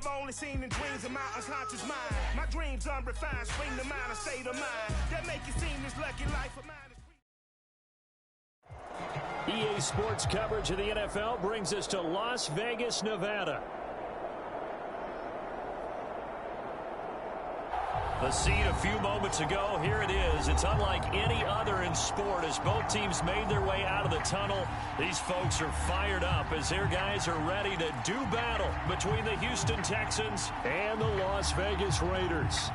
I've only seen in dreams of my unconscious mind. My dreams unrefined, spring to mind, a state of mind that make it seem this lucky life of mine is. EA Sports coverage of the NFL brings us to Las Vegas, Nevada. The scene a few moments ago, here it is. It's unlike any other in sport as both teams made their way out of the tunnel. These folks are fired up as their guys are ready to do battle between the Houston Texans and the Las Vegas Raiders.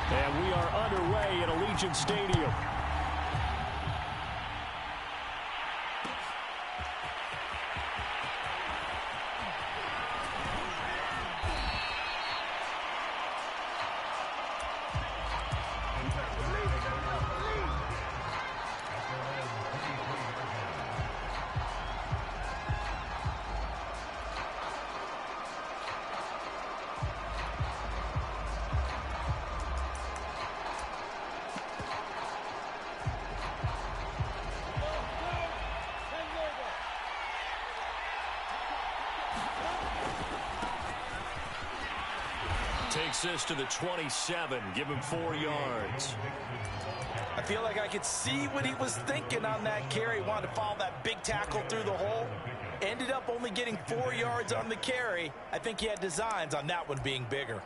And we are underway at Allegiant Stadium. Takes this to the 27, give him 4 yards. I feel like I could see what he was thinking on that carry. Wanted to follow that big tackle through the hole. Ended up only getting 4 yards on the carry. I think he had designs on that one being bigger.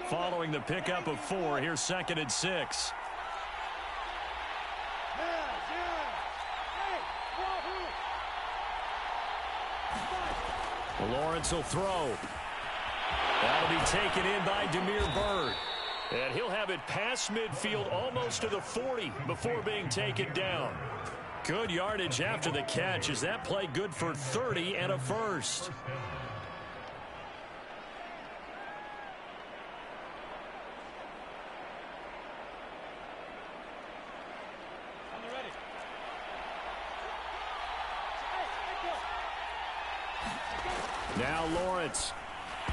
Following the pickup of 4, here's 2nd and 6. Lawrence will throw. That'll be taken in by Damiere Byrd. And he'll have it past midfield almost to the 40 before being taken down. Good yardage after the catch. Is that play good for 30 and a first? Now Lawrence.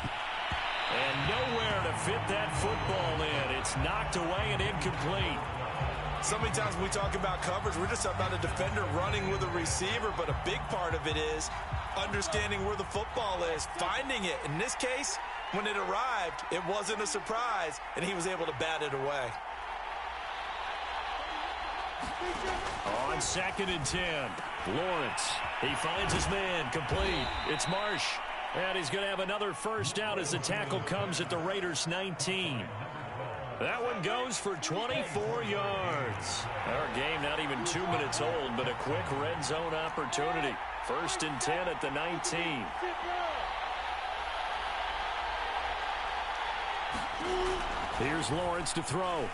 And nowhere to fit that football in. It's knocked away and incomplete. So many times when we talk about coverage, we're just about a defender running with a receiver, but a big part of it is understanding where the football is, finding it. In this case, when it arrived, it wasn't a surprise, and he was able to bat it away. On 2nd and 10, Lawrence. He finds his man, complete. It's Marsh. And he's going to have another first down as the tackle comes at the Raiders' 19. That one goes for 24 yards. Our game not even 2 minutes old, but a quick red zone opportunity. 1st and 10 at the 19. Here's Lawrence to throw.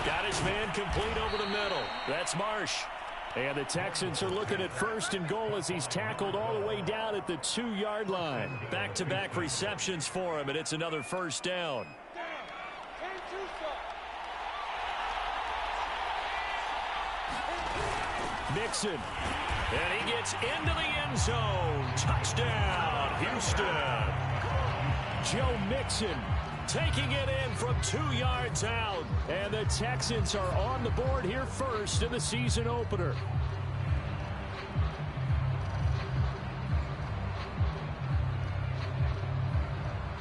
Got his man complete over the middle. That's Marsh. And the Texans are looking at 1st and goal as he's tackled all the way down at the 2-yard line. Back-to-back receptions for him, and it's another first down. Mixon. And he gets into the end zone. Touchdown, Houston. Joe Mixon taking it in from 2 yards out. And the Texans are on the board here first in the season opener.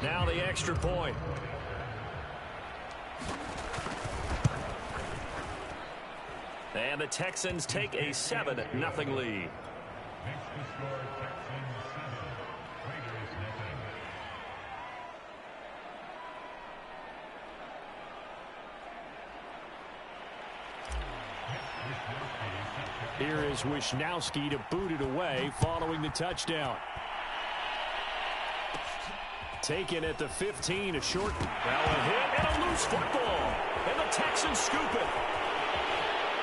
Now the extra point. And the Texans take a 7-0 lead. Here is Wisnowski to boot it away following the touchdown. Taken at the 15, a short. Now a hit and a loose football. And the Texans scoop it.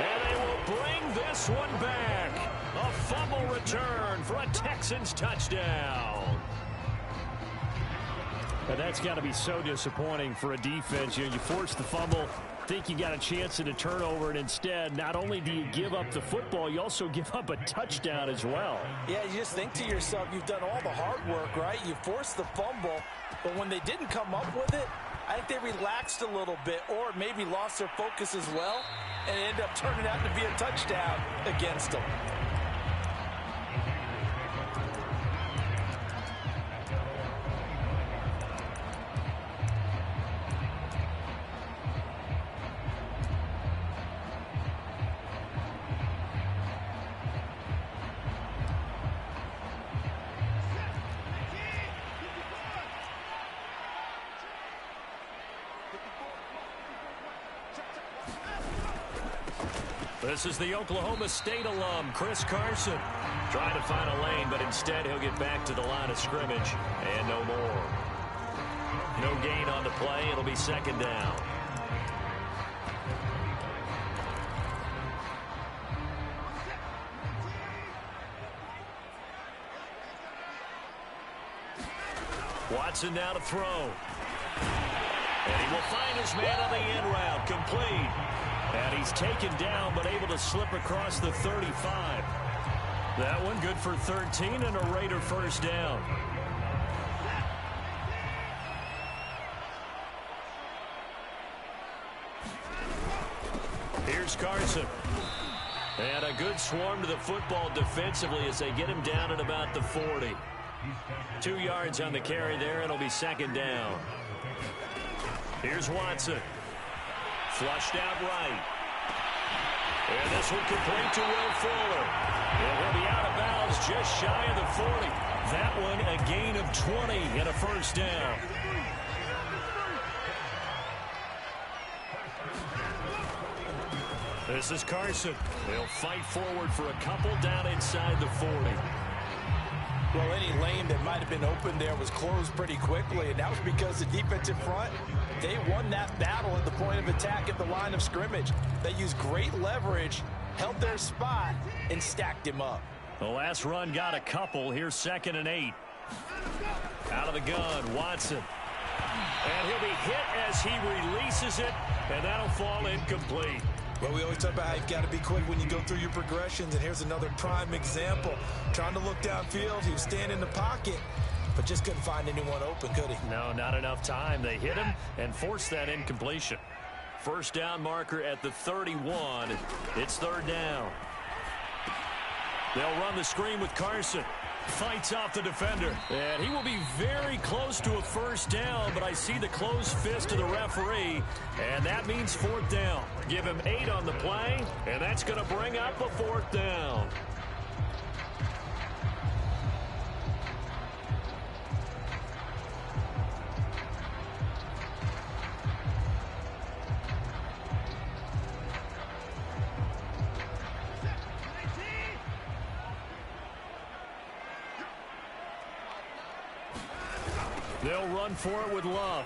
And they will bring this one back. A fumble return for a Texans touchdown. And that's got to be so disappointing for a defense. You force the fumble, think you got a chance at a turnover, and instead, not only do you give up the football, you also give up a touchdown as well. Yeah, you just think to yourself, you've done all the hard work, right? You forced the fumble, but when they didn't come up with it, I think they relaxed a little bit or maybe lost their focus as well, and it ended up turning out to be a touchdown against them. This is the Oklahoma State alum, Chris Carson, trying to find a lane, but instead he'll get back to the line of scrimmage and no more. No gain on the play. It'll be second down. Watson now to throw. And he will find his man on the end route, complete. And he's taken down, but able to slip across the 35. That one good for 13 and a Raider first down. Here's Carson. And a good swarm to the football defensively as they get him down at about the 40. 2 yards on the carry there, and it'll be second down. Here's Watson. Flushed out right. And this one complete to Will Fuller. And he'll be out of bounds just shy of the 40. That one a gain of 20 and a first down. This is Carson. They'll fight forward for a couple down inside the 40. Well, any lane that might have been open there was closed pretty quickly, and that was because the defensive front, they won that battle at the point of attack at the line of scrimmage. They used great leverage, held their spot, and stacked him up. The last run got a couple. Here's 2nd and 8. Out of the gun, Watson. And he'll be hit as he releases it, and that'll fall incomplete. Well, we always talk about how you've got to be quick when you go through your progressions, and here's another prime example. Trying to look downfield, he was standing in the pocket, but just couldn't find anyone open, could he? No, not enough time. They hit him and forced that incompletion. First down marker at the 31. It's third down. They'll run the screen with Carson. Fights off the defender. And he will be very close to a first down, but I see the closed fist of the referee, and that means fourth down. Give him 8 on the play, and that's going to bring up a fourth down. They'll run for it with Love.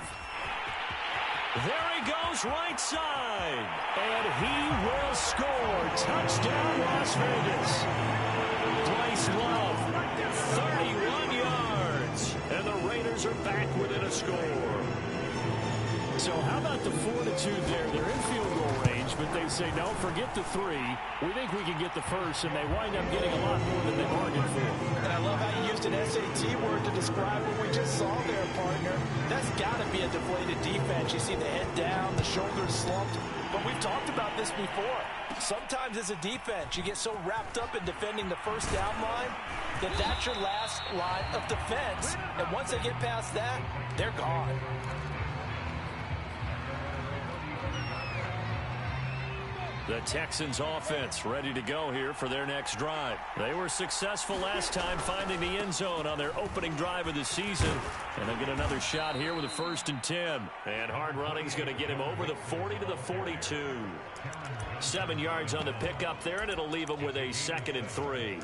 There he goes, right side. And he will score. Touchdown, Las Vegas. Bryce Love, 31 yards. And the Raiders are back within a score. So how about the fortitude there? They're in field goal range, but they say, no, forget the 3. We think we can get the first, and they wind up getting a lot more than they bargained for. And I love how you used an SAT word to describe what we just saw there, partner. That's got to be a deflated defense. You see the head down, the shoulders slumped. But we've talked about this before. Sometimes as a defense, you get so wrapped up in defending the first down line that that's your last line of defense. And once they get past that, they're gone. The Texans offense ready to go here for their next drive. They were successful last time finding the end zone on their opening drive of the season. And they'll get another shot here with a 1st and 10. And hard running is going to get him over the 40 to the 42. 7 yards on the pickup there, and it'll leave him with a 2nd and 3.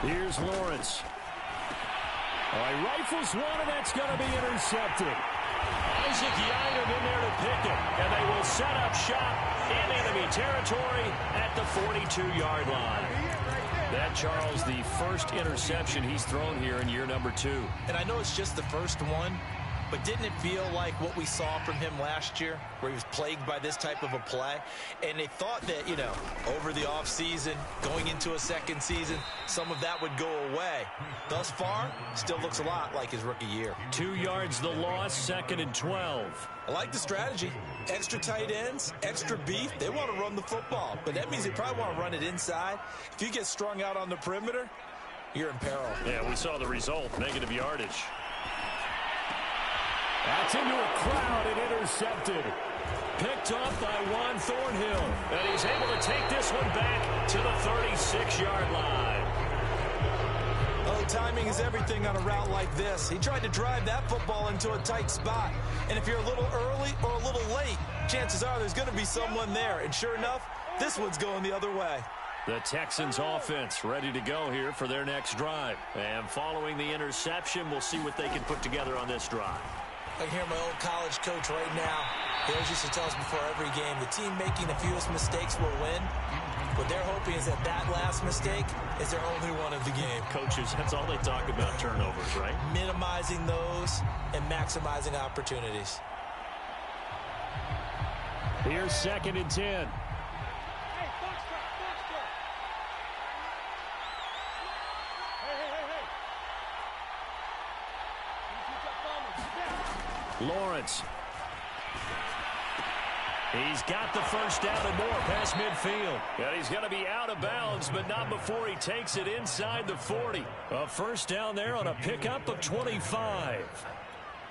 Here's Lawrence. Oh, he rifles one, and that's going to be intercepted. Getyaw8tup in there to pick it, and they will set up shop in enemy territory at the 42-yard line. That, Charles, the first interception he's thrown here in year number 2. And I know it's just the first one, but didn't it feel like what we saw from him last year, where he was plagued by this type of a play? And they thought that, you know, over the offseason, going into a second season, some of that would go away. Thus far, still looks a lot like his rookie year. 2 yards the loss, 2nd and 12. I like the strategy. Extra tight ends, extra beef. They want to run the football, but that means they probably want to run it inside. If you get strung out on the perimeter, you're in peril. Yeah, we saw the result, negative yardage. That's into a crowd and intercepted. Picked off by Juan Thornhill. And he's able to take this one back to the 36-yard line. Oh, timing is everything on a route like this. He tried to drive that football into a tight spot. And if you're a little early or a little late, chances are there's going to be someone there. And sure enough, this one's going the other way. The Texans offense ready to go here for their next drive. And following the interception, we'll see what they can put together on this drive. I can hear my old college coach right now. He always used to tell us before every game, the team making the fewest mistakes will win. What they're hoping is that that last mistake is their only one of the game. Coaches, that's all they talk about, turnovers, right? Minimizing those and maximizing opportunities. Here's 2nd and 10. Lawrence. He's got the first down and more past midfield. And he's going to be out of bounds, but not before he takes it inside the 40. A first down there on a pickup of 25.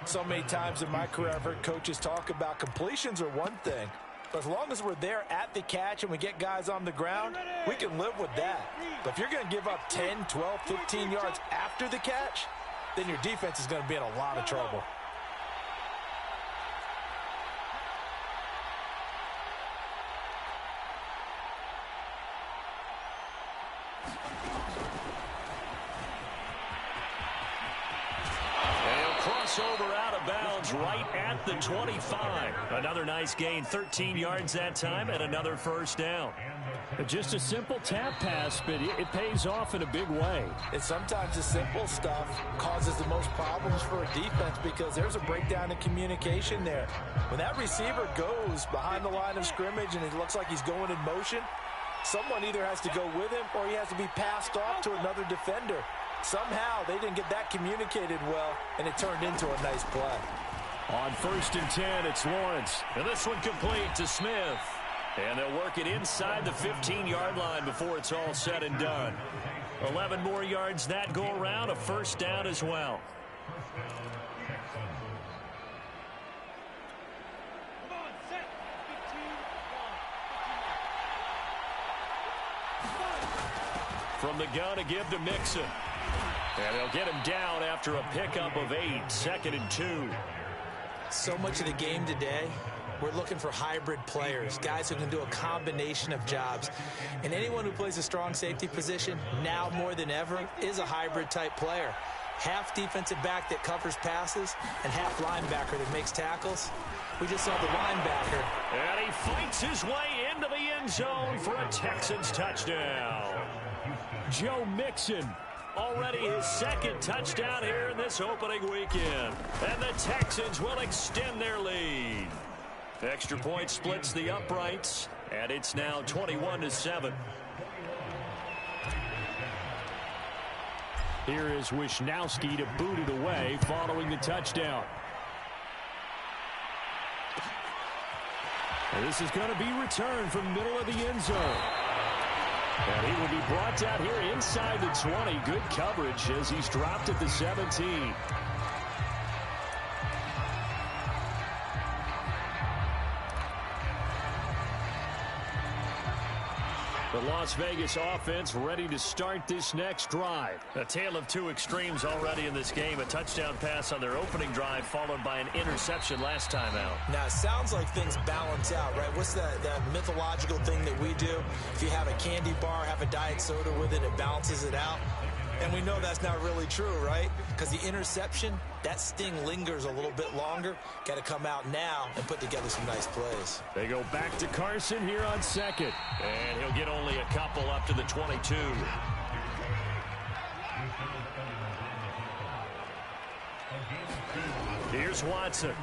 So many times in my career, I've heard coaches talk about completions are one thing. But as long as we're there at the catch and we get guys on the ground, we can live with that. But if you're going to give up 10, 12, 15 yards after the catch, then your defense is going to be in a lot of trouble. Over out of bounds right at the 25. Another nice gain, 13 yards that time, and another first down. Just a simple tap pass, but it pays off in a big way. And sometimes the simple stuff causes the most problems for a defense because there's a breakdown in communication there. When that receiver goes behind the line of scrimmage and it looks like he's going in motion, someone either has to go with him or he has to be passed off to another defender. Somehow they didn't get that communicated well, and it turned into a nice play. On 1st and 10, it's Lawrence. And this one complete to Smith. And they'll work it inside the 15-yard line before it's all said and done. 11 more yards that go around, a first down as well. From the gun to give to Mixon. And they'll get him down after a pickup of 8, 2nd and 2. So much of the game today, we're looking for hybrid players, guys who can do a combination of jobs. And anyone who plays a strong safety position, now more than ever, is a hybrid type player. Half defensive back that covers passes and half linebacker that makes tackles. We just saw the linebacker. And he fights his way into the end zone for a Texans touchdown. Joe Mixon. Already his 2nd touchdown here in this opening weekend. And the Texans will extend their lead. Extra point splits the uprights, and it's now 21-7. Here is Wisnowski to boot it away following the touchdown. And this is going to be returned from middle of the end zone. And he will be brought down here inside the 20. Good coverage as he's dropped at the 17. The Las Vegas offense ready to start this next drive. A tale of two extremes already in this game. A touchdown pass on their opening drive followed by an interception last time out. Now, it sounds like things balance out, right? What's that mythological thing that we do? If you have a candy bar, have a diet soda with it, it balances it out. And we know that's not really true, right? Because the interception, that sting lingers a little bit longer. Got to come out now and put together some nice plays. They go back to Carson here on second. And he'll get only a couple up to the 22. Here's Watson.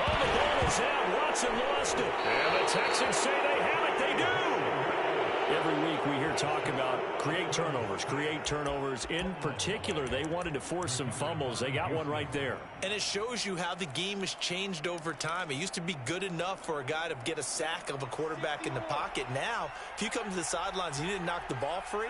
Oh, the ball is out. Watson lost it. And the Texans say they have it. They do. Every week we hear talk about create turnovers. In particular, they wanted to force some fumbles. They got one right there. And it shows you how the game has changed over time. It used to be good enough for a guy to get a sack of a quarterback in the pocket. Now, if you come to the sidelines and you didn't knock the ball free,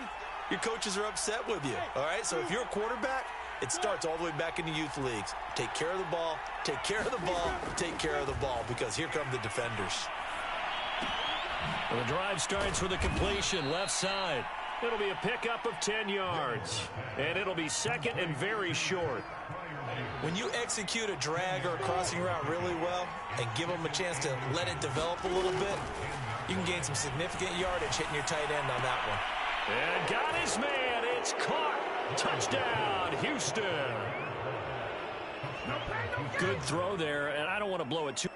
your coaches are upset with you. All right, so if you're a quarterback, it starts all the way back in the youth leagues. Take care of the ball, take care of the ball, take care of the ball, because here come the defenders. Well, the drive starts with a completion left side. It'll be a pickup of 10 yards. And it'll be second and very short. When you execute a drag or a crossing route really well and give them a chance to let it develop a little bit, you can gain some significant yardage hitting your tight end on that one. And got his man. It's caught. Touchdown, Houston. Good throw there, and I don't want to blow it too.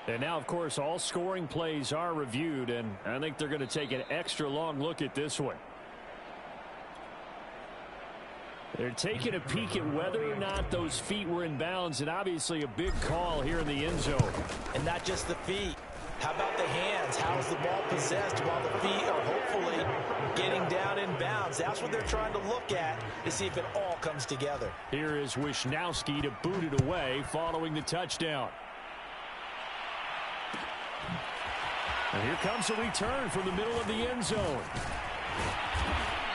And now, of course, all scoring plays are reviewed, and I think they're going to take an extra long look at this one. They're taking a peek at whether or not those feet were in bounds, and obviously a big call here in the end zone. And not just the feet. How about the hands? How's the ball possessed while the feet are hopefully getting down in bounds? That's what they're trying to look at to see if it all comes together. Here is Wisnowski to boot it away following the touchdown. And here comes a return from the middle of the end zone.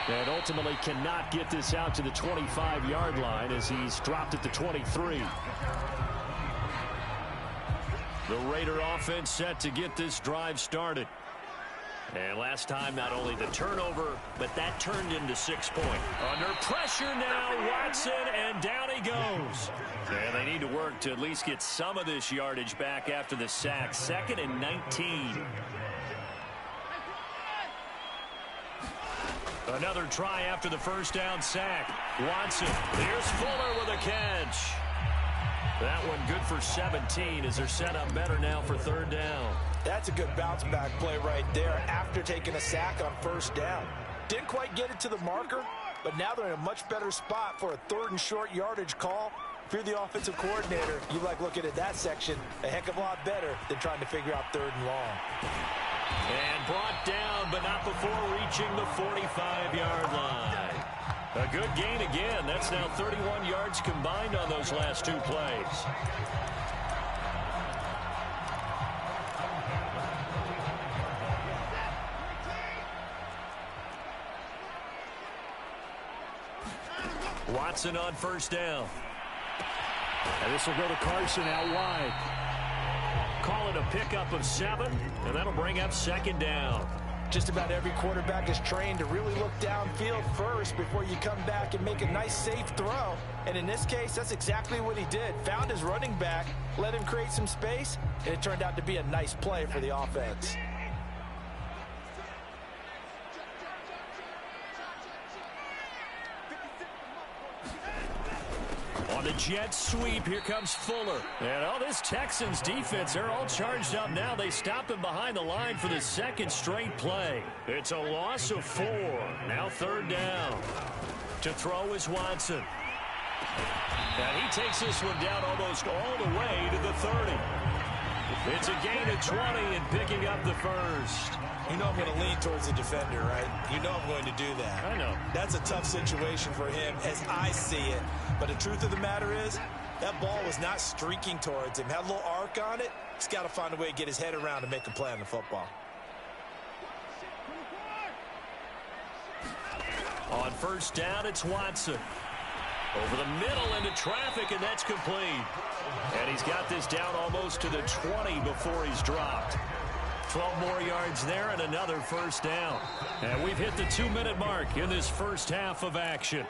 And ultimately cannot get this out to the 25-yard line as he's dropped at the 23. The Raider offense set to get this drive started. And last time, not only the turnover, but that turned into 6 points. Under pressure now, Watson, and down he goes. And they need to work to at least get some of this yardage back after the sack. 2nd and 19. Another try after the first down sack. Watson, here's Fuller with a catch. That one good for 17 as they're set up better now for 3rd down. That's a good bounce back play right there after taking a sack on 1st down. Didn't quite get it to the marker, but now they're in a much better spot for a 3rd and short yardage call. If you're the offensive coordinator, you like looking at that section a heck of a lot better than trying to figure out 3rd and long. And brought down, but not before reaching the 45-yard line. A good gain again. That's now 31 yards combined on those last 2 plays. Watson on 1st down. And this will go to Carson out wide. Call it a pickup of 7, and that'll bring up 2nd down. Just about every quarterback is trained to really look downfield first before you come back and make a nice, safe throw. And in this case, that's exactly what he did. Found his running back, let him create some space, and it turned out to be a nice play for the offense. On the jet sweep, here comes Fuller. And this Texans defense, they're all charged up now. They stop him behind the line for the 2nd straight play. It's a loss of 4. Now 3rd down. To throw is Watson. And he takes this one down almost all the way to the 30. It's a gain of 20 and picking up the 1st. You know I'm going to lean towards the defender, right? You know I'm going to do that. I know. That's a tough situation for him as I see it. But the truth of the matter is, that ball was not streaking towards him. Had a little arc on it. He's got to find a way to get his head around and make a play on the football. On 1st down, it's Watson. Over the middle into traffic, and that's complete. And he's got this down almost to the 20 before he's dropped. 12 more yards there and another 1st down. And we've hit the 2-minute mark in this first half of action.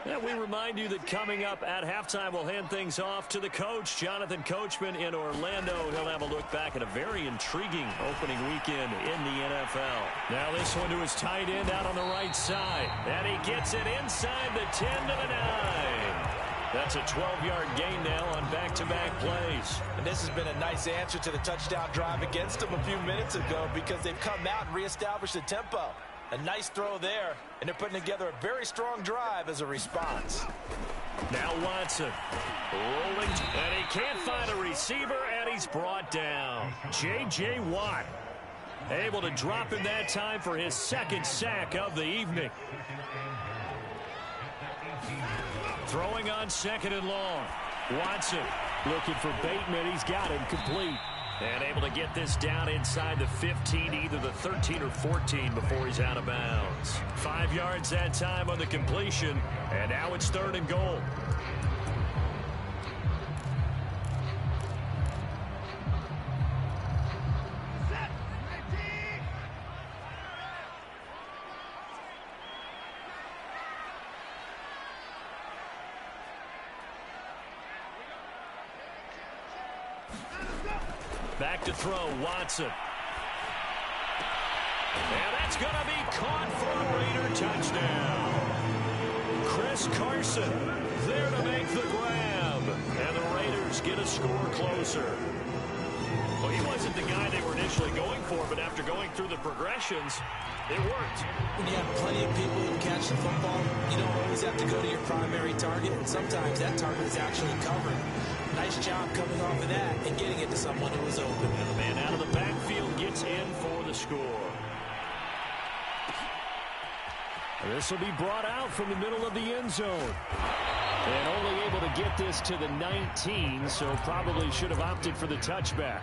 And we remind you that coming up at halftime, we'll hand things off to the coach, Jonathan Coachman in Orlando. He'll have a look back at a very intriguing opening weekend in the NFL. Now this one to his tight end out on the right side. And he gets it inside the 10 to the 9. That's a 12-yard gain now on back-to-back plays. And this has been a nice answer to the touchdown drive against them a few minutes ago because they've come out and reestablished the tempo. A nice throw there, and they're putting together a very strong drive as a response. Now Watson rolling, and he can't find a receiver, and he's brought down. J.J. Watt able to drop him that time for his second sack of the evening. Throwing on 2nd and long. Watson looking for Bateman. He's got him complete. And able to get this down inside the 15, either the 13 or 14 before he's out of bounds. 5 yards that time on the completion. And now it's 3rd and goal. Back to throw, Watson. And that's going to be caught for a Raider touchdown. Chris Carson there to make the grab. And the Raiders get a score closer. Well, he wasn't the guy they were initially going for, but after going through the progressions, it worked. When you have plenty of people who catch the football, you don't always have to go to your primary target, and sometimes that target is actually covered. Nice job coming off of that and getting it to someone who was open. And the man out of the backfield gets in for the score. This will be brought out from the middle of the end zone. And only able to get this to the 19, so probably should have opted for the touchback.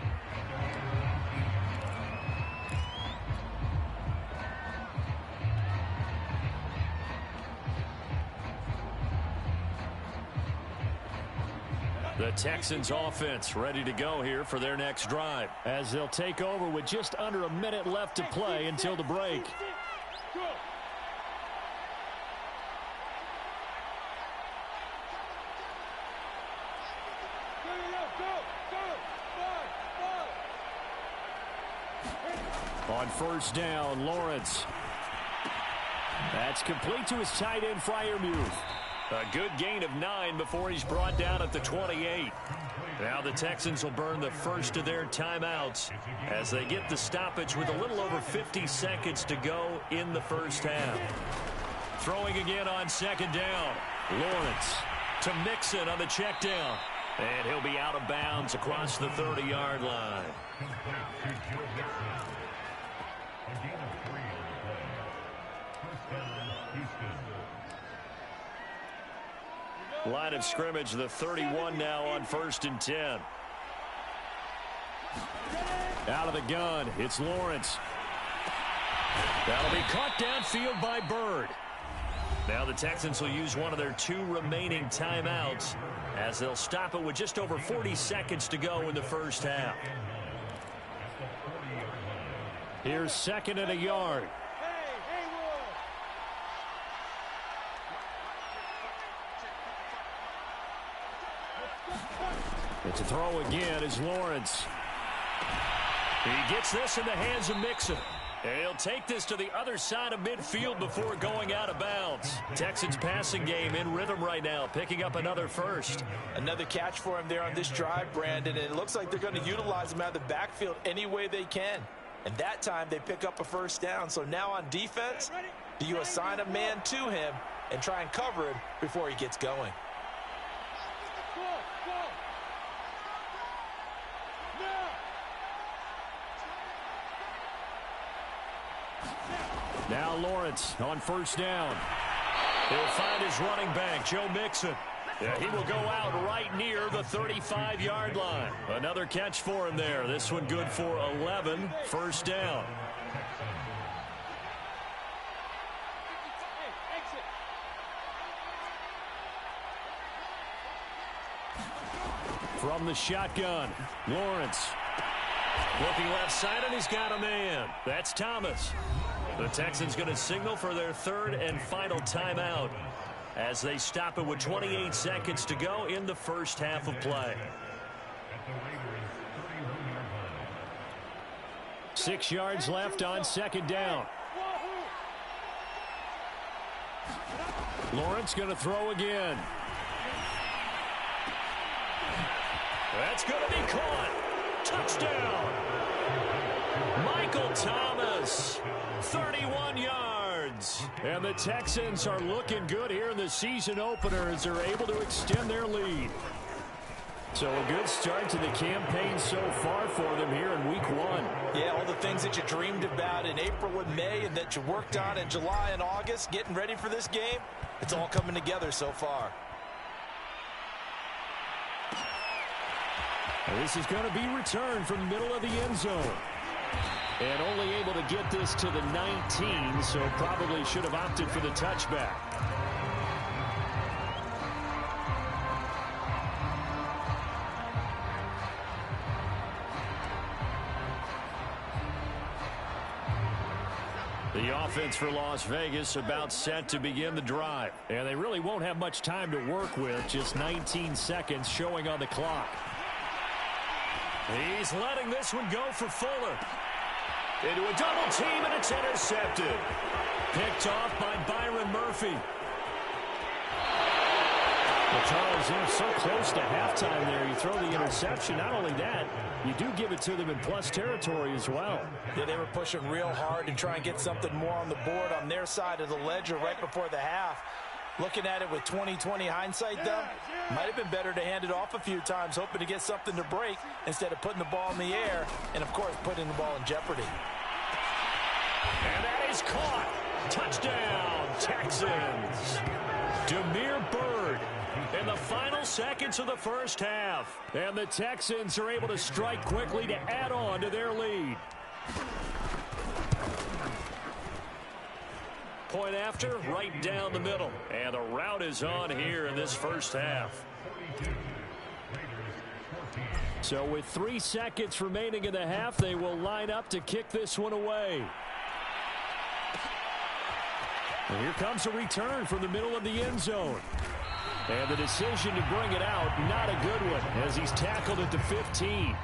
The Texans offense ready to go here for their next drive as they'll take over with just under a minute left to play until the break. On 1st down, Lawrence. That's complete to his tight end, Freiermuth. A good gain of 9 before he's brought down at the 28. Now the Texans will burn the first of their timeouts as they get the stoppage with a little over 50 seconds to go in the first half. Throwing again on 2nd down. Lawrence to Mixon on the check down. And he'll be out of bounds across the 30-yard line. Line of scrimmage, the 31 now on 1st and 10. Out of the gun, it's Lawrence. That'll be caught downfield by Bird. Now the Texans will use one of their 2 remaining timeouts as they'll stop it with just over 40 seconds to go in the first half. Here's 2nd and a yard. To throw again is Lawrence. He gets this in the hands of Mixon. And he'll take this to the other side of midfield before going out of bounds. Texans passing game in rhythm right now, picking up another first. Another catch for him there on this drive, Brandon, and it looks like they're going to utilize him out of the backfield any way they can. And that time they pick up a 1st down. So now on defense, do you assign a man to him and try and cover him before he gets going? Now Lawrence on 1st down. He'll find his running back, Joe Mixon. Yeah, he will go out right near the 35-yard line. Another catch for him there. This one good for 11. 1st down. From the shotgun, Lawrence. Looking left side, and he's got a man. That's Thomas. The Texans going to signal for their 3rd and final timeout as they stop it with 28 seconds to go in the first half of play. 6 yards left on second down. Lawrence going to throw again. That's going to be caught. Touchdown. Michael Thomas, 31 yards. And the Texans are looking good here in the season opener as they're able to extend their lead. So a good start to the campaign so far for them here in week 1. Yeah, all the things that you dreamed about in April and May and that you worked on in July and August, getting ready for this game, it's all coming together so far. This is going to be returned from the middle of the end zone. And only able to get this to the 19, so probably should have opted for the touchback. The offense for Las Vegas about set to begin the drive. And they really won't have much time to work with, just 19 seconds showing on the clock. He's letting this one go for Fuller. Into a double team, and it's intercepted. Picked off by Byron Murphy. Well, Charles, you're so close to halftime there. You throw the interception. Not only that, you do give it to them in plus territory as well. Yeah, they were pushing real hard to try and get something more on the board on their side of the ledger right before the half. Looking at it with 20/20 hindsight, though, might have been better to hand it off a few times, hoping to get something to break instead of putting the ball in the air and, of course, putting the ball in jeopardy. And that is caught. Touchdown, Texans. Damiere Byrd in the final seconds of the first half. And the Texans are able to strike quickly to add on to their lead. Point after, right down the middle. And the route is on here in this first half. So with 3 seconds remaining in the half, they will line up to kick this one away. And here comes a return from the middle of the end zone. And the decision to bring it out, not a good one, as he's tackled at the 15.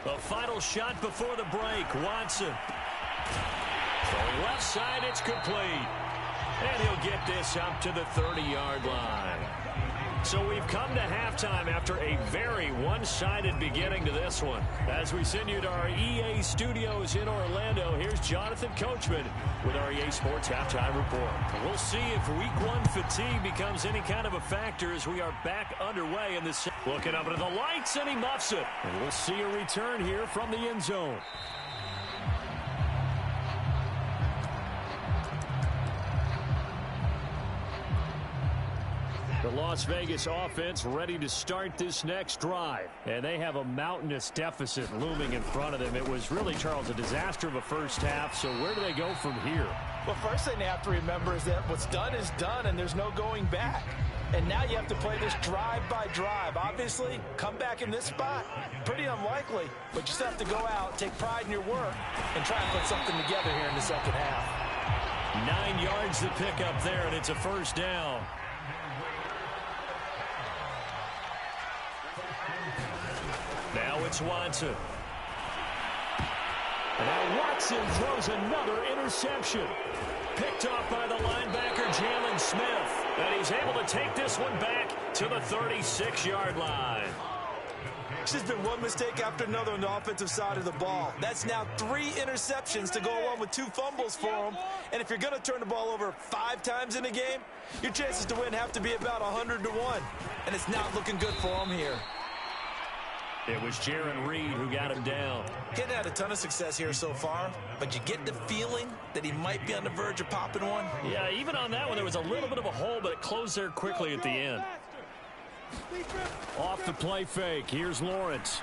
The final shot before the break, Watson. Throwing left side, it's complete. And he'll get this up to the 30-yard line. So we've come to halftime after a very one-sided beginning to this one. As we send you to our EA studios in Orlando, here's Jonathan Coachman with our EA Sports Halftime Report. We'll see if Week 1 fatigue becomes any kind of a factor as we are back underway in this. Looking up into the lights, and he muffs it. And we'll see a return here from the end zone. The Las Vegas offense ready to start this next drive. And they have a mountainous deficit looming in front of them. It was really, Charles, a disaster of a first half. So where do they go from here? Well, first thing they have to remember is that what's done is done, and there's no going back. And now you have to play this drive by drive. Obviously, come back in this spot, pretty unlikely. But you just have to go out, take pride in your work, and try and put something together here in the second half. 9 yards to pick up there, and it's a first down. Now it's Watson. And now Watson throws another interception. Picked off by the linebacker, Jalen Smith. And he's able to take this one back to the 36-yard line. It's just been one mistake after another on the offensive side of the ball. That's now 3 interceptions to go along with 2 fumbles for him. And if you're going to turn the ball over 5 times in a game, your chances to win have to be about 100-1. And it's not looking good for him here. It was Jaron Reed who got him down. He hadn't had a ton of success here so far, but you get the feeling that he might be on the verge of popping one. Yeah, even on that one, there was a little bit of a hole, but it closed there quickly at the end. Off the play fake, here's Lawrence.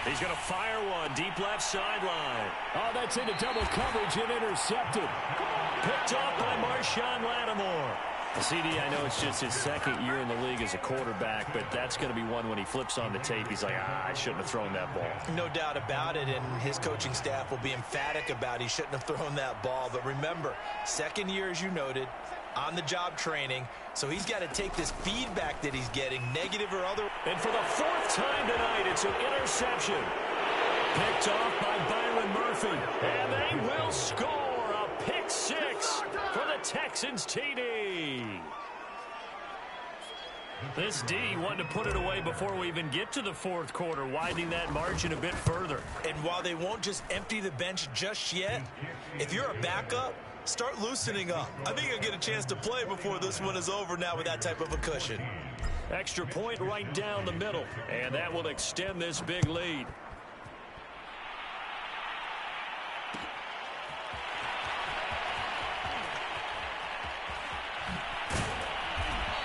He's going to fire one, deep left sideline. Oh, that's into double coverage and intercepted. Picked off by Marshawn Lattimore. CD, I know it's just his second year in the league as a quarterback, but that's going to be one when he flips on the tape, he's like, I shouldn't have thrown that ball. No doubt about it, and his coaching staff will be emphatic about he shouldn't have thrown that ball. But remember, second year, as you noted, on-the-job training, so he's got to take this feedback that he's getting, negative or other. And for the fourth time tonight, it's an interception. Picked off by Byron Murphy, and they will score a pick six for the Texans TD. This D wanted to put it away before we even get to the fourth quarter, widening that margin a bit further. And while they won't just empty the bench just yet, if you're a backup, start loosening up. I think you'll get a chance to play before this one is over now with that type of a cushion. Extra point right down the middle, and that will extend this big lead.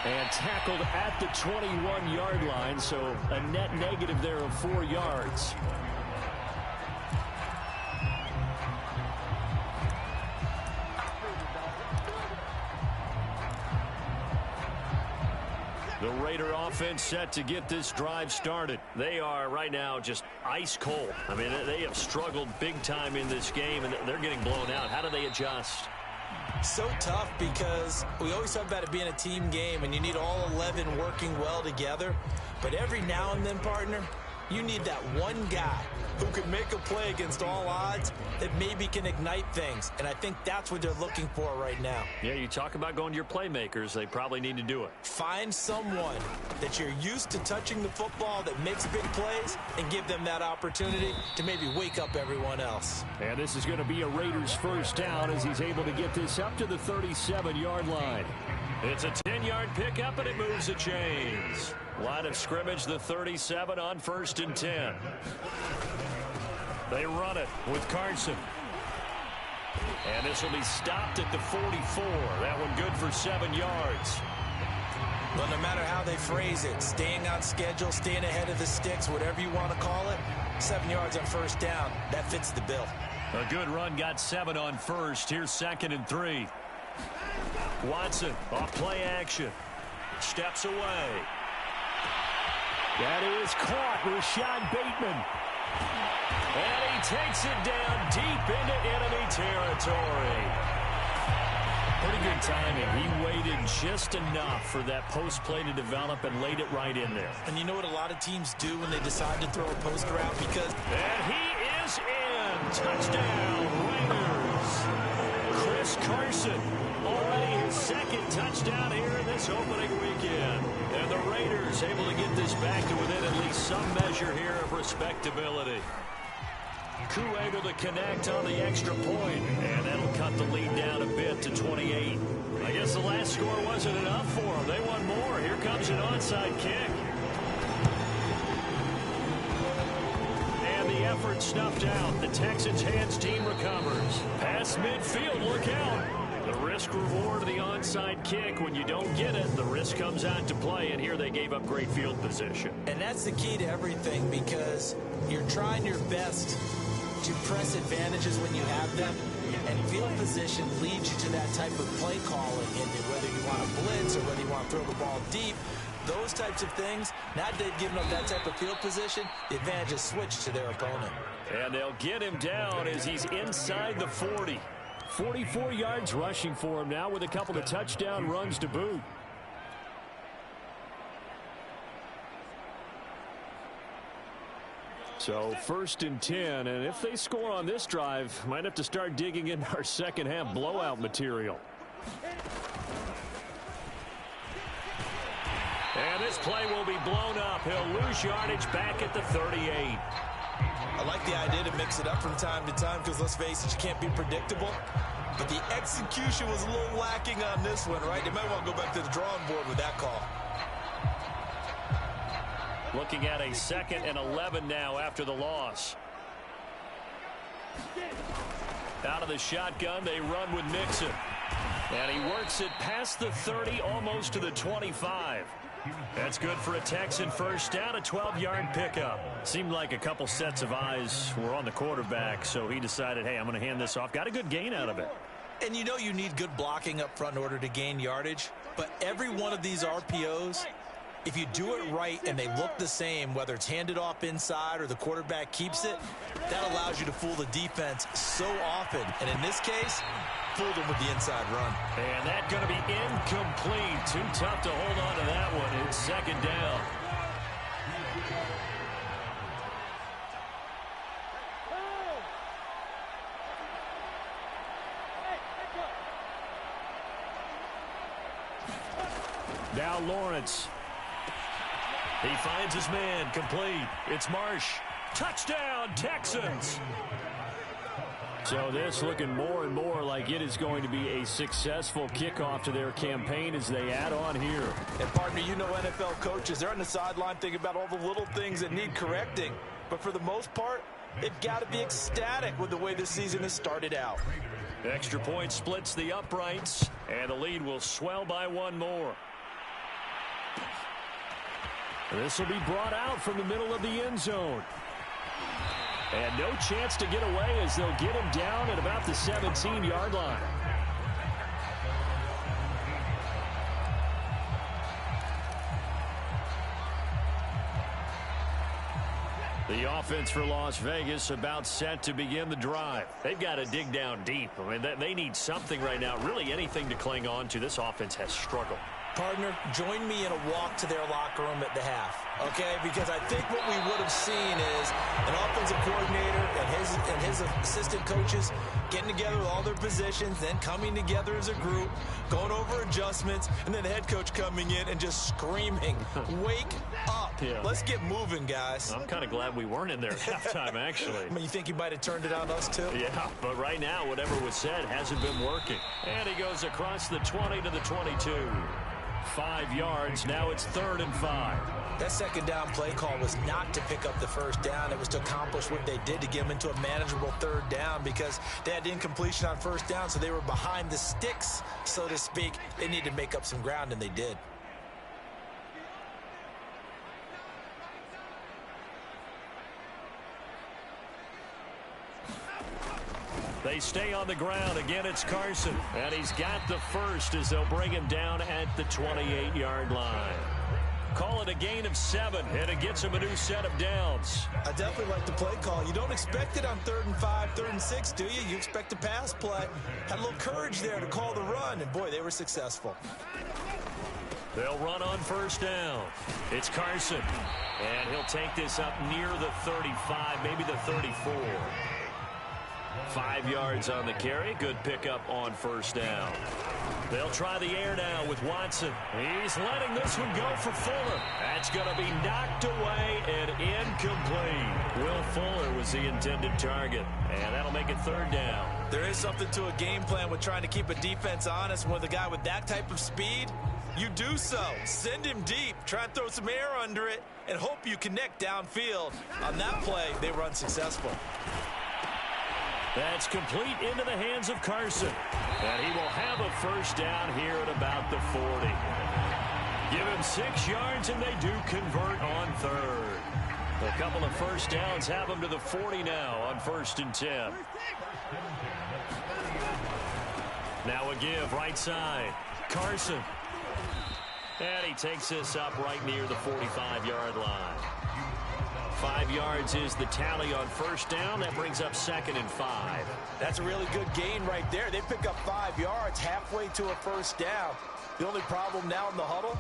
And tackled at the 21-yard line, so a net negative there of 4 yards. The Raider offense set to get this drive started. They are right now just ice cold. I mean, they have struggled big time in this game, and they're getting blown out. How do they adjust? So tough because we always talk about it being a team game and you need all 11 working well together. But every now and then, partner, you need that one guy who can make a play against all odds that maybe can ignite things. And I think that's what they're looking for right now. Yeah, you talk about going to your playmakers. They probably need to do it. Find someone that you're used to touching the football that makes big plays and give them that opportunity to maybe wake up everyone else. And this is going to be a Raiders first down as he's able to get this up to the 37-yard line. It's a 10-yard pickup, and it moves the chains. Line of scrimmage, the 37 on 1st and 10. They run it with Carson. And this will be stopped at the 44. That one good for 7 yards. Well, no matter how they phrase it, staying on schedule, staying ahead of the sticks, whatever you want to call it, 7 yards on first down, that fits the bill. A good run got 7 on first. Here's 2nd and 3. Watson off play action. Steps away. That is caught. Rashad Bateman. And he takes it down deep into enemy territory. Pretty good timing. He waited just enough for that post play to develop and laid it right in there. And you know what a lot of teams do when they decide to throw a post route? Because... And he is in. Touchdown, Raiders. Chris Carson. Already his 2nd touchdown here in this opening weekend. And the Raiders able to get this back to within at least some measure here of respectability. Koo able to connect on the extra point, and that'll cut the lead down a bit to 28. I guess the last score wasn't enough for them. They want more. Here comes an onside kick. And the effort snuffed out. The Texans' hands team recovers. Past midfield, look out. The risk-reward of the onside kick, when you don't get it, the risk comes out to play, and here they gave up great field position. And that's the key to everything, because you're trying your best to press advantages when you have them, and field position leads you to that type of play calling, and whether you want to blitz or whether you want to throw the ball deep, those types of things, now that they've given up that type of field position, the advantage is switched to their opponent. And they'll get him down as he's inside the 40. 44 yards rushing for him now with a couple of touchdown runs to boot. So 1st and 10, and if they score on this drive, might have to start digging in our second half blowout material. And this play will be blown up. He'll lose yardage back at the 38. I like the idea to mix it up from time to time because, let's face it, you can't be predictable. But the execution was a little lacking on this one, right? They might want to go back to the drawing board with that call. Looking at a 2nd and 11 now after the loss. Out of the shotgun, they run with Mixon. And he works it past the 30, almost to the 25. That's good for a Texan first down, a 12-yard pickup. Seemed like a couple sets of eyes were on the quarterback, so he decided, hey, I'm going to hand this off. Got a good gain out of it. And you know you need good blocking up front in order to gain yardage, but every one of these RPOs, if you do it right and they look the same, whether it's handed off inside or the quarterback keeps it, that allows you to fool the defense so often. And in this case, fooled them with the inside run. And that's going to be incomplete. Too tough to hold on to that one. It's second down. Now Lawrence. He finds his man, complete. It's Marsh. Touchdown, Texans. So this looking more and more like it is going to be a successful kickoff to their campaign as they add on here. And partner, you know NFL coaches, they're on the sideline thinking about all the little things that need correcting. But for the most part, they've got to be ecstatic with the way this season has started out. Extra point splits the uprights, and the lead will swell by one more. This will be brought out from the middle of the end zone. And no chance to get away as they'll get him down at about the 17-yard line. The offense for Las Vegas about set to begin the drive. They've got to dig down deep. I mean, they need something right now, really anything to cling on to. This offense has struggled. Partner, join me in a walk to their locker room at the half, okay? Because I think what we would have seen is an offensive coordinator and his assistant coaches getting together with all their positions, then coming together as a group, going over adjustments, and then the head coach coming in and just screaming, wake up. Yeah. Let's get moving, guys. I'm kind of glad we weren't in there at halftime, actually. I mean, you think you might have turned it on us, too? Yeah, but right now, whatever was said hasn't been working. And he goes across the 20 to the 22. 5 yards. Now it's 3rd and 5. That second down play call was not to pick up the first down. It was to accomplish what they did to get them into a manageable 3rd down because they had incompletion on first down, so they were behind the sticks, so to speak. They needed to make up some ground, and they did. They stay on the ground. Again, it's Carson. And he's got the first as they'll bring him down at the 28-yard line. Call it a gain of 7, and it gets him a new set of downs. I definitely like the play call. You don't expect it on 3rd and 5, 3rd and 6, do you? You expect a pass play. Had a little courage there to call the run, and, boy, they were successful. They'll run on first down. It's Carson. And he'll take this up near the 35, maybe the 34. 5 yards on the carry. Good pickup on first down. They'll try the air now with Watson. He's letting this one go for Fuller. That's going to be knocked away and incomplete. Will Fuller was the intended target, and that'll make it 3rd down. There is something to a game plan with trying to keep a defense honest. With a guy with that type of speed, you do so. Send him deep. Try and throw some air under it and hope you connect downfield. On that play, they were unsuccessful. That's complete into the hands of Carson. And he will have a first down here at about the 40. Give him 6 yards, and they do convert on 3rd. A couple of first downs have him to the 40 now on 1st and 10. Now a give right side. Carson. And he takes this up right near the 45-yard line. 5 yards is the tally on first down. That brings up 2nd and 5. That's a really good gain right there. They pick up 5 yards halfway to a first down. The only problem now in the huddle,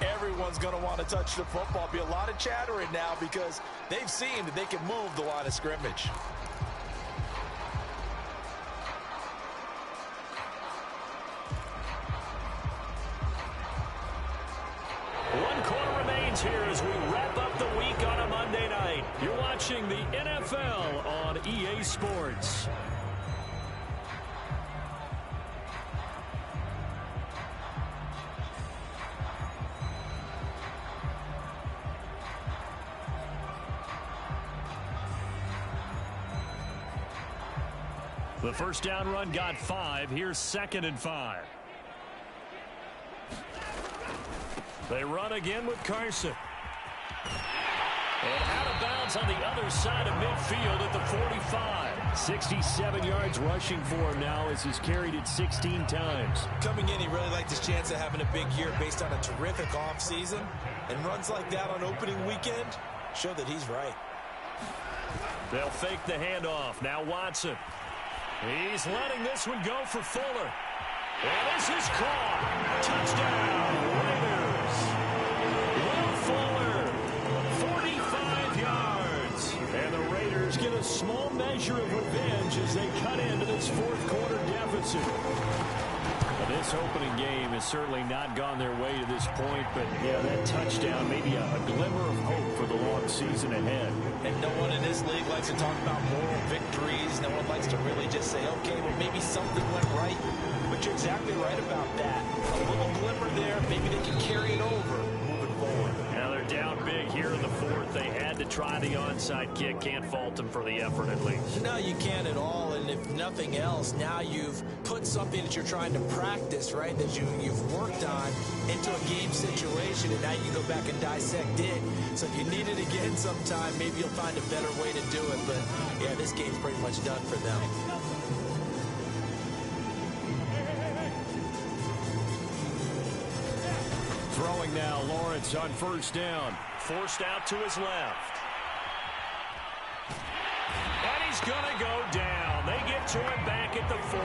everyone's going to want to touch the football. Be a lot of chattering now because they've seen that they can move the line of scrimmage. One quarter remains here as we wrap up the week on a Monday night. You're watching the NFL on EA Sports. The first down run got 5. Here's 2nd and 5. They run again with Carson. And out of bounds on the other side of midfield at the 45. 67 yards rushing for him now as he's carried it 16 times. Coming in, he really liked his chance of having a big year based on a terrific offseason. And runs like that on opening weekend show that he's right. They'll fake the handoff. Now Watson. He's letting this one go for Fuller. And this is caught. Touchdown, Raiders. Will Fuller, 45 yards. And the Raiders get a small measure of revenge as they cut into this fourth quarter deficit. Now, this opening game has certainly not gone their way to this point, but yeah, that touchdown, maybe a glimmer of hope for the long season ahead. And no one in this league likes to talk about moral victories. No one likes to really just say, okay, well, maybe something went right. But you're exactly right about that. A little glimmer there. Maybe they can carry it over moving forward. Now they're down big here in the fourth. They had to try the onside kick. Can't fault them for the effort at least. No, you can't at all. And if nothing else, now you've put something that you're trying to practice, right, that you've worked on into a game situation. And now you go back and dissect it. So if you need it again sometime, maybe you'll find a better way to do it. But, yeah, this game's pretty much done for them. Throwing now, Lawrence on first down. Forced out to his left. And he's going to go down. They get to him back at the 40.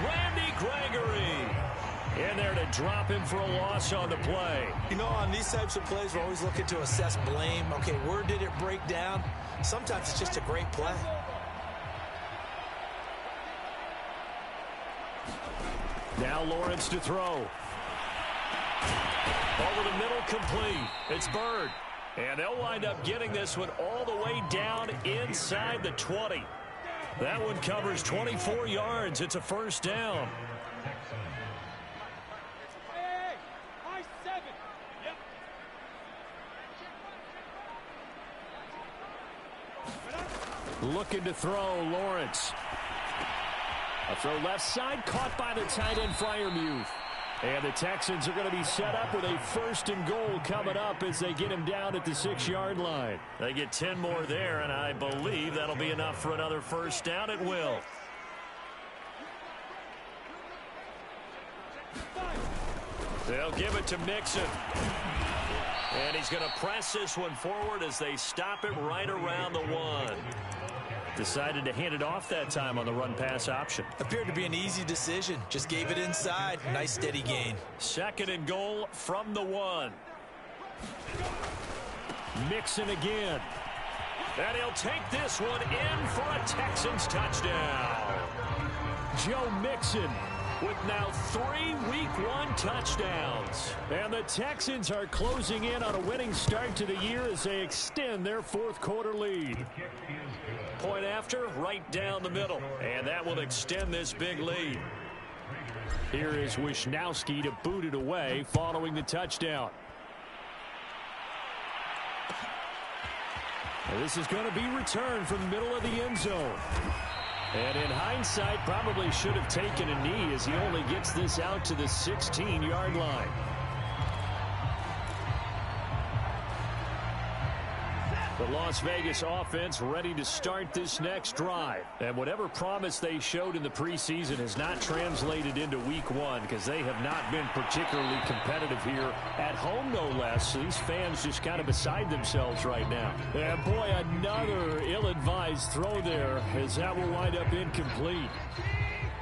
Randy Gregory in there to drop him for a loss on the play. You know, on these types of plays, we're always looking to assess blame. Okay, where did it break down? Sometimes it's just a great play. Now Lawrence to throw. Over the middle, complete. It's Bird. And they'll wind up getting this one all the way down inside the 20. That one covers 24 yards. It's a first down. Looking to throw, Lawrence. A throw left side, caught by the tight end, Freiermuth. And the Texans are going to be set up with a first and goal coming up as they get him down at the 6-yard line. They get 10 more there, and I believe that'll be enough for another first down. It will. They'll give it to Mixon. And he's going to press this one forward as they stop it right around the 1. Decided to hand it off that time on the run-pass option. Appeared to be an easy decision. Just gave it inside. Nice steady gain. Second and goal from the 1. Mixon again. And he'll take this one in for a Texans touchdown. Joe Mixon with now 3 Week 1 touchdowns. And the Texans are closing in on a winning start to the year as they extend their fourth quarter lead. Point after, right down the middle. And that will extend this big lead. Here is Wisnowski to boot it away following the touchdown. And this is going to be returned from the middle of the end zone. And in hindsight, probably should have taken a knee as he only gets this out to the 16-yard line. The Las Vegas offense ready to start this next drive. And whatever promise they showed in the preseason has not translated into Week 1 because they have not been particularly competitive here at home, no less. So these fans just kind of beside themselves right now. And boy, another ill-advised throw there as that will wind up incomplete.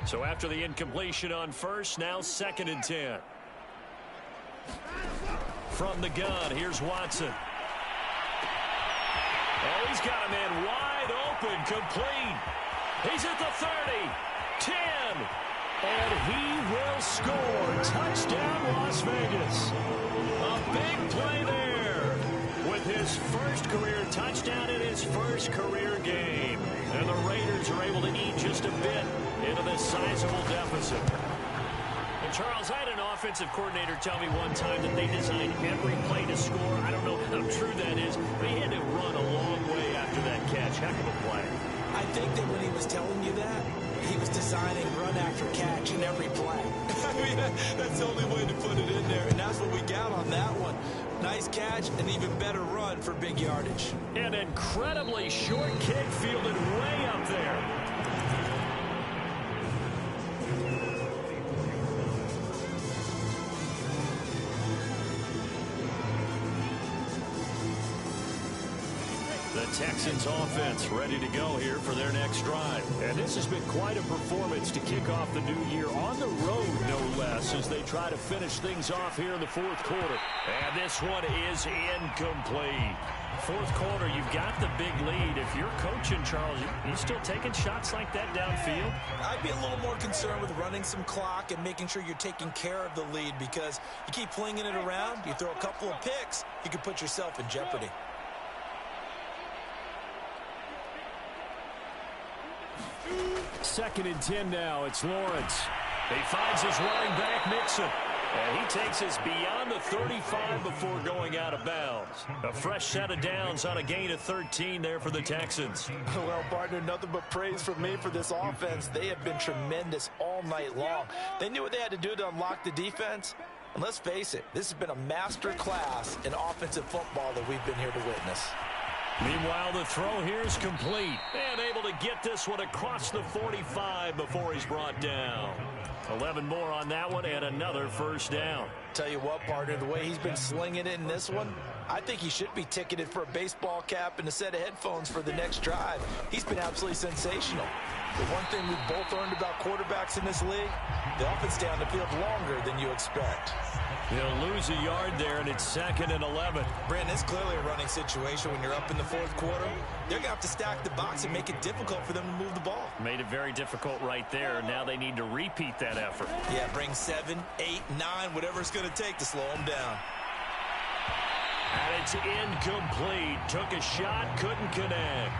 So after the incompletion on first, now 2nd and 10. From the gun, here's Watson. Oh, he's got a man wide open, complete. He's at the 30, 10, and he will score. Touchdown, Las Vegas. A big play there with his first career touchdown in his first career game. And the Raiders are able to eat just a bit into this sizable deficit. And Charles, I had an offensive coordinator tell me one time that they designed every play to score. I don't know how true that is, but he had to run a long way after that catch. Heck of a play. I think that when he was telling you that, he was designing run after catch in every play. I mean, that's the only way to put it in there, and that's what we got on that one. Nice catch, an even better run for big yardage. An incredibly short kick fielded way up there. The Texans offense ready to go here for their next drive. And this has been quite a performance to kick off the new year on the road, no less, as they try to finish things off here in the fourth quarter. And this one is incomplete. Fourth quarter, you've got the big lead. If you're coaching, Charles, you still taking shots like that downfield? I'd be a little more concerned with running some clock and making sure you're taking care of the lead, because you keep flinging it around, you throw a couple of picks, you can put yourself in jeopardy. Second and 10 now. It's Lawrence. He finds his running back, Mixon. And he takes us beyond the 35 before going out of bounds. A fresh set of downs on a gain of 13 there for the Texans. Well, partner, nothing but praise from me for this offense. They have been tremendous all night long. They knew what they had to do to unlock the defense. And let's face it, this has been a master class in offensive football that we've been here to witness. Meanwhile, the throw here is complete. And able to get this one across the 45 before he's brought down. 11 more on that one and another first down. Tell you what, partner, the way he's been slinging it in this one, I think he should be ticketed for a baseball cap and a set of headphones for the next drive. He's been absolutely sensational. The one thing we've both learned about quarterbacks in this league, they often stay on the field longer than you expect. He'll lose a yard there, and it's 2nd and 11. Brandon, it's clearly a running situation when you're up in the fourth quarter. They're going to have to stack the box and make it difficult for them to move the ball. Made it very difficult right there. Now they need to repeat that effort. Yeah, bring 7, 8, 9, whatever it's going to take to slow them down. And it's incomplete. Took a shot, couldn't connect.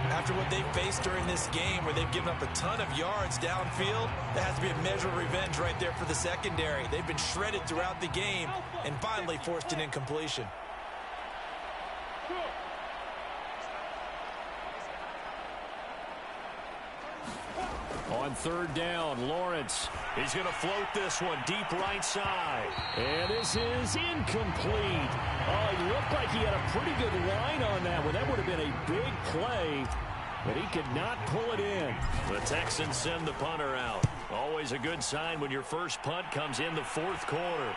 After what they've faced during this game, where they've given up a ton of yards downfield, that has to be a measure of revenge right there for the secondary. They've been shredded throughout the game and finally forced an incompletion. On third down, Lawrence. He's going to float this one deep right side. And this is incomplete. Oh, it looked like he had a pretty good line on that one. That would have been a big play, but he could not pull it in. The Texans send the punter out. Always a good sign when your first punt comes in the fourth quarter.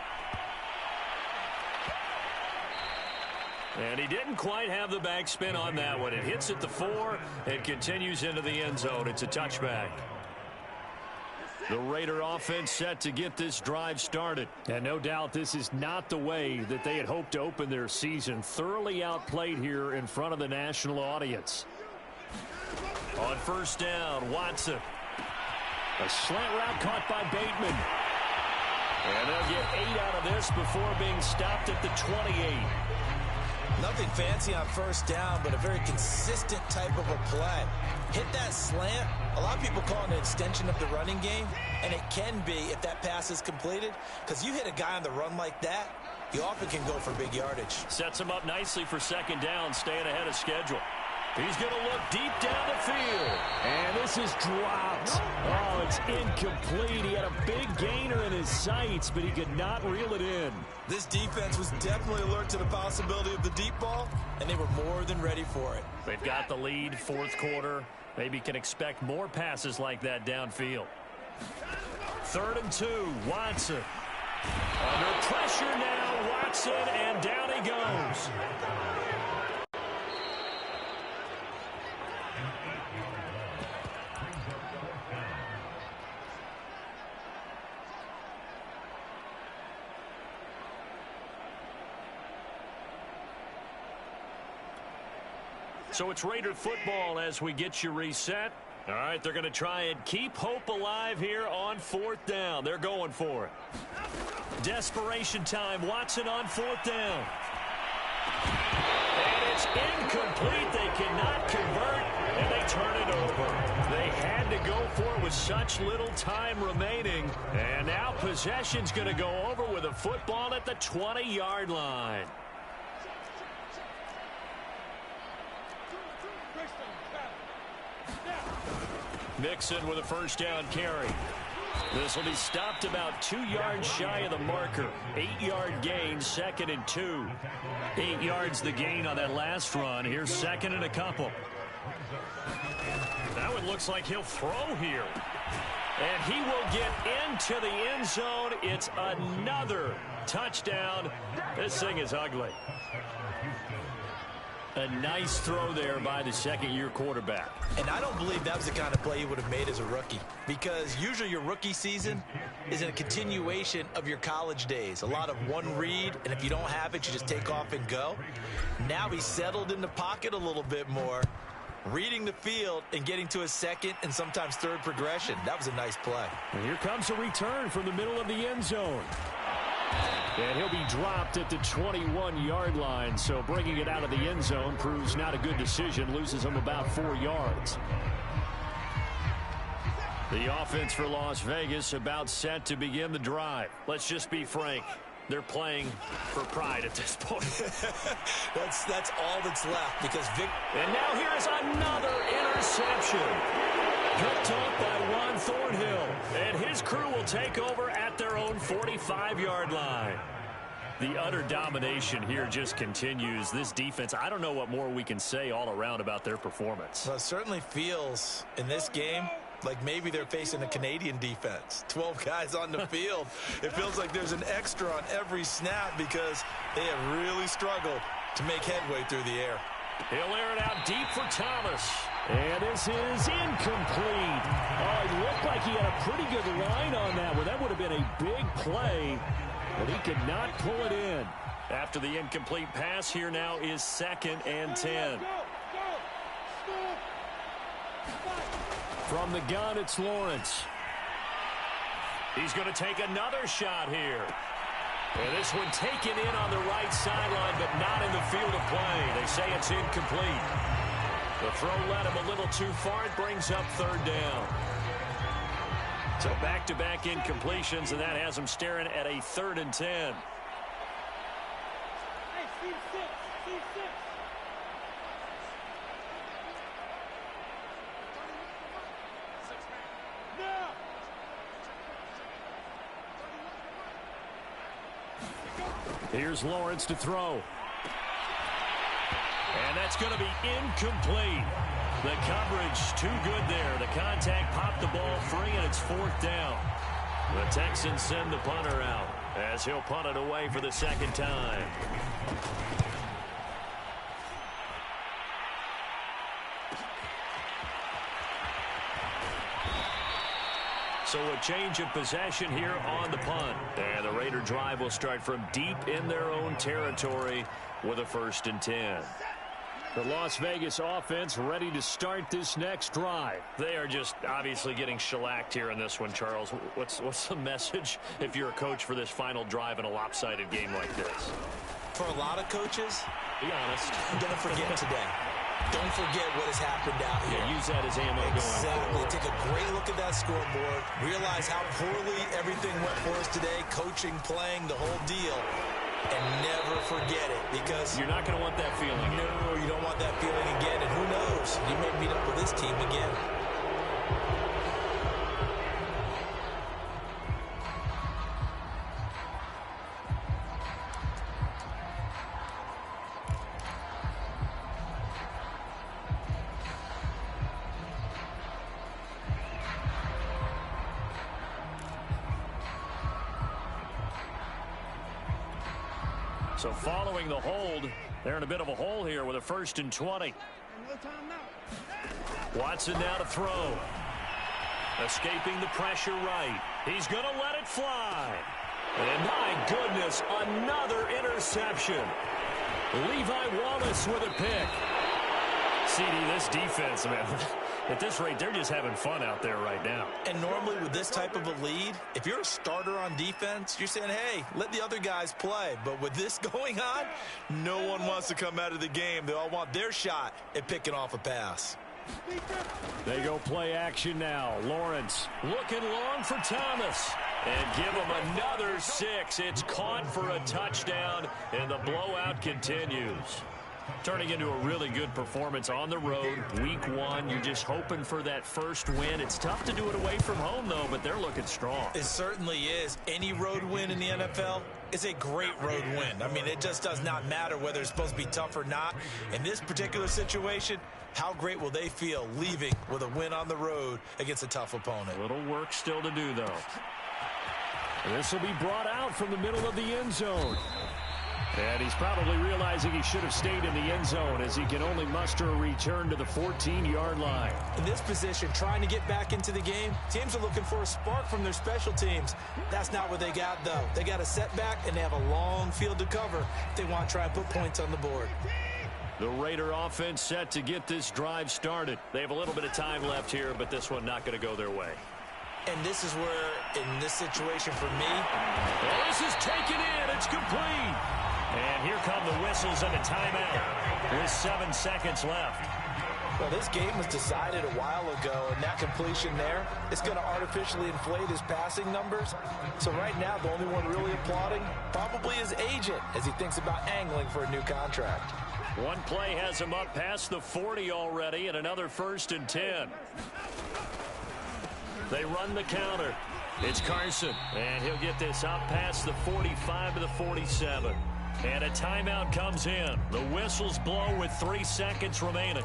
And he didn't quite have the backspin on that one. It hits at the 4 and continues into the end zone. It's a touchback. The Raider offense set to get this drive started. And no doubt this is not the way that they had hoped to open their season. Thoroughly outplayed here in front of the national audience. On first down, Watson. A slant route caught by Bateman. And they'll get 8 out of this before being stopped at the 28. Nothing fancy on first down, but a very consistent type of a play. Hit that slant. A lot of people call it an extension of the running game, and it can be if that pass is completed, because you hit a guy on the run like that, you often can go for big yardage. Sets him up nicely for second down, staying ahead of schedule. He's going to look deep down the field. And this is dropped. Oh, it's incomplete. He had a big gainer in his sights, but he could not reel it in. This defense was definitely alert to the possibility of the deep ball, and they were more than ready for it. They've got the lead, fourth quarter. Maybe can expect more passes like that downfield. 3rd and 2, Watson. Under pressure now, Watson, and down he goes. So it's Raider football as we get you reset. All right, they're going to try and keep hope alive here on 4th down. They're going for it. Desperation time. Watson on 4th down. And it's incomplete. They cannot convert, and they turn it over. They had to go for it with such little time remaining. And now possession's going to go over with a football at the 20-yard line. Mixon with a first down carry. This will be stopped about 2 yards shy of the marker. 8-yard gain, 2nd and 2. 8 yards the gain on that last run. Here's 2nd and a couple. Now it looks like he'll throw here. And he will get into the end zone. It's another touchdown. This thing is ugly. A nice throw there by the second-year quarterback. And I don't believe that was the kind of play he would have made as a rookie, because usually your rookie season is in a continuation of your college days. A lot of one read, and if you don't have it, you just take off and go. Now he's settled in the pocket a little bit more, reading the field and getting to his second and sometimes third progression. That was a nice play. And here comes a return from the middle of the end zone. And he'll be dropped at the 21-yard line, so bringing it out of the end zone proves not a good decision, loses him about 4 yards. The offense for Las Vegas about set to begin the drive. Let's just be frank. They're playing for pride at this point. That's all that's left, because And now here's another interception. Picked off by Juan Thornhill. And his crew will take over at their own 45-yard line. The utter domination here just continues. This defense, I don't know what more we can say all around about their performance. Well, it certainly feels in this game like maybe they're facing a Canadian defense. 12 guys on the field. It feels like there's an extra on every snap because they have really struggled to make headway through the air. He'll air it out deep for Thomas. And this is incomplete. Oh, it looked like he had a pretty good line on that one. That would have been a big play, but he could not pull it in. After the incomplete pass, here now is 2nd and 10. From the gun, it's Lawrence. He's going to take another shot here. And this one taken in on the right sideline, but not in the field of play. They say it's incomplete. The throw led him a little too far. It brings up 3rd down. So back-to-back incompletions, and that has him staring at a 3rd and 10. Here's Lawrence to throw. And that's going to be incomplete. The coverage too good there. The contact popped the ball free, and it's 4th down. The Texans send the punter out as he'll punt it away for the 2nd time. So a change of possession here on the punt. And the Raider drive will start from deep in their own territory with a 1st and 10. The Las Vegas offense ready to start this next drive. They are just obviously getting shellacked here in this one, Charles. What's the message if you're a coach for this final drive in a lopsided game like this? For a lot of coaches, be honest, don't forget today. Don't forget what has happened out here. Yeah, use that as ammo exactly. going forward. Take a great look at that scoreboard. Realize how poorly everything went for us today. Coaching, playing, the whole deal. And never forget it, because you're not going to want that feeling. No, you don't want that feeling again. And who knows? You may meet up with this team again. So following the hold, they're in a bit of a hole here with a 1st and 20. Watson now to throw. Escaping the pressure right. He's going to let it fly. And my goodness, another interception. Levi Wallace with a pick. CD, this defense, man, at this rate, they're just having fun out there right now. And normally with this type of a lead, if you're a starter on defense, you're saying, hey, let the other guys play. But with this going on, no one wants to come out of the game. They all want their shot at picking off a pass. They go play action now. Lawrence looking long for Thomas. And give him another 6. It's caught for a touchdown, and the blowout continues. Turning into a really good performance on the road, week one. You're just hoping for that first win. It's tough to do it away from home, though, but they're looking strong. It certainly is. Any road win in the NFL is a great road win. I mean, it just does not matter whether it's supposed to be tough or not. In this particular situation, how great will they feel leaving with a win on the road against a tough opponent? A little work still to do, though. This will be brought out from the middle of the end zone. And he's probably realizing he should have stayed in the end zone as he can only muster a return to the 14-yard line. In this position, trying to get back into the game, teams are looking for a spark from their special teams. That's not what they got, though. They got a setback, and they have a long field to cover if they want to try and put points on the board. The Raider offense set to get this drive started. They have a little bit of time left here, but this one not going to go their way. And this is where, in this situation for me, well, this is taken in. It's complete. And here come the whistles and a timeout with 7 seconds left. Well, this game was decided a while ago, and that completion there is going to artificially inflate his passing numbers. So right now, the only one really applauding probably his agent as he thinks about angling for a new contract. One play has him up past the 40 already, and another 1st and 10. They run the counter. It's Carson, and he'll get this up past the 45 to the 47. And a timeout comes in. The whistles blow with 3 seconds remaining.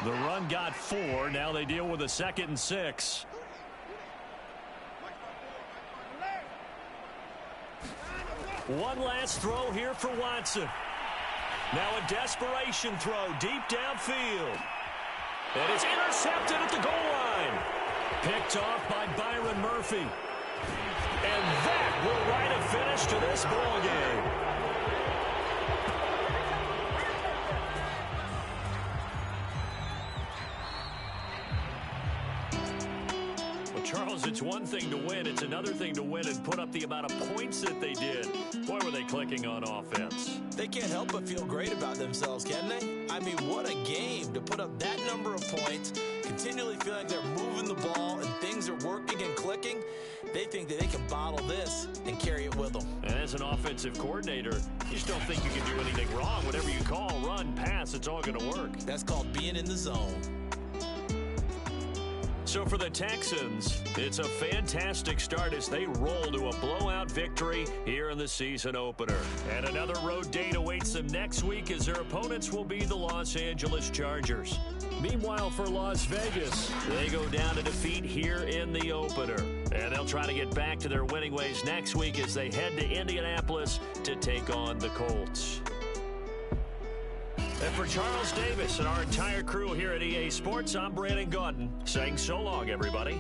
The run got 4. Now they deal with a 2nd and 6. One last throw here for Watson. Now a desperation throw deep downfield. And it's intercepted at the goal line. Picked off by Byron Murphy. And that will write a finish to this ball game. Charles, it's one thing to win. It's another thing to win and put up the amount of points that they did. Boy, were they clicking on offense. They can't help but feel great about themselves, can they? I mean, what a game to put up that number of points, continually feeling like they're moving the ball and things are working and clicking. They think that they can bottle this and carry it with them. And as an offensive coordinator, you just don't think you can do anything wrong. Whatever you call, run, pass, it's all going to work. That's called being in the zone. So for the Texans, it's a fantastic start as they roll to a blowout victory here in the season opener. And another road date awaits them next week as their opponents will be the Los Angeles Chargers. Meanwhile, for Las Vegas, they go down to defeat here in the opener. And they'll try to get back to their winning ways next week as they head to Indianapolis to take on the Colts. And for Charles Davis and our entire crew here at EA Sports, I'm Brandon Gaudin saying so long, everybody.